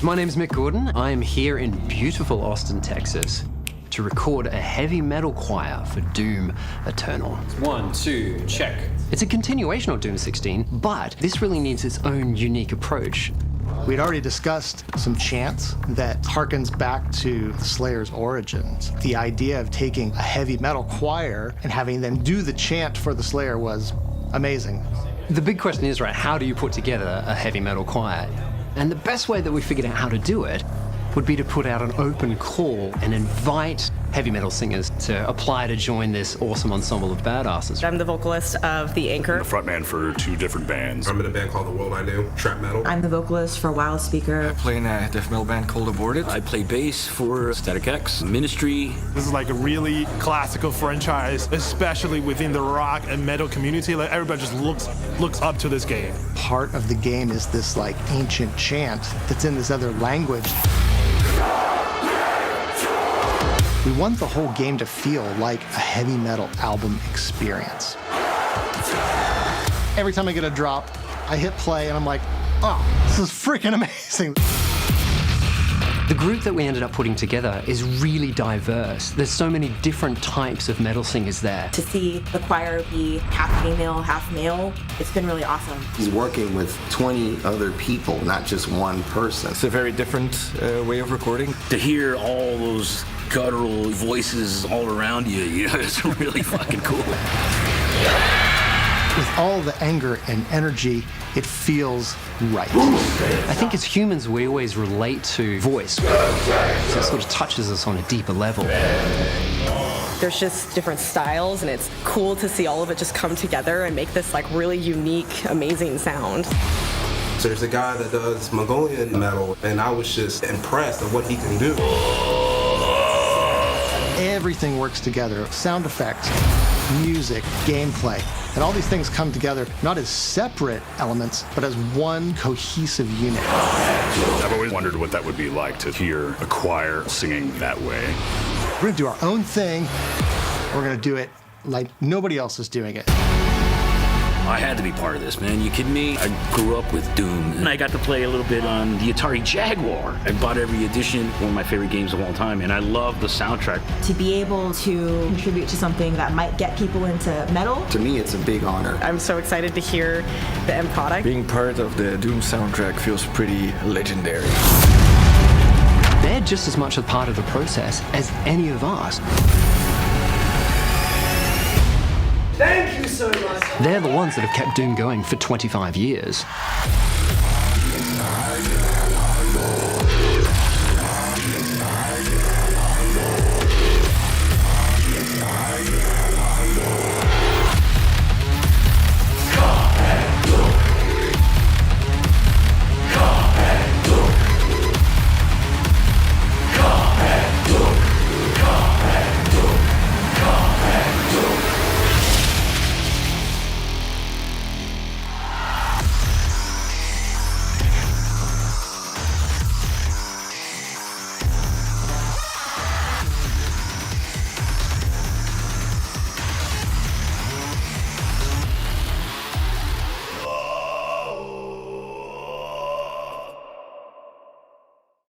My name's Mick Gordon. I am here in beautiful Austin, Texas, to record a heavy metal choir for Doom Eternal. 1, 2, check. It's a continuation of Doom 16, but this really needs its own unique approach. We'd already discussed some chants that harkens back to the Slayer's origins. The idea of taking a heavy metal choir and having them do the chant for the Slayer was amazing. The big question is, right, how do you put together a heavy metal choir? And the best way that we figured out how to do it would be to put out an open call and invite heavy metal singers to apply to join this awesome ensemble of badasses. I'm the vocalist of The Anchor. I'm the frontman for 2 different bands. I'm in a band called The World I Knew, trap metal. I'm the vocalist for Wild Speaker. I play in a death metal band called Aborted. I play bass for Static X, Ministry. This is like a really classical franchise, especially within the rock and metal community. Like everybody just looks up to this game. Part of the game is this like ancient chant that's in this other language. We want the whole game to feel like a heavy metal album experience. Every time I get a drop, I hit play and I'm like, oh, this is freaking amazing. The group that we ended up putting together is really diverse. There's so many different types of metal singers there. To see the choir be half female, half male, it's been really awesome. He's working with 20 other people, not just one person. It's a very different way of recording. To hear all those guttural voices all around you, it's really fucking cool. With all the anger and energy, it feels right. I think as humans, we always relate to voice. So it sort of touches us on a deeper level. There's just different styles, and it's cool to see all of it just come together and make this like really unique, amazing sound. So there's a guy that does Mongolian metal, and I was just impressed at what he can do. Everything works together. Sound effects, music, gameplay, and all these things come together not as separate elements, but as one cohesive unit. I've always wondered what that would be like to hear a choir singing that way. We're gonna do our own thing. We're gonna do it like nobody else is doing it. I had to be part of this, man. You kidding me? I grew up with Doom, and I got to play a little bit on the Atari Jaguar. I bought every edition, one of my favorite games of all time, and I love the soundtrack. To be able to contribute to something that might get people into metal. To me, it's a big honor. I'm so excited to hear the end product. Being part of the Doom soundtrack feels pretty legendary. They're just as much a part of the process as any of us. Thank you so much. They're the ones that have kept Doom going for 25 years.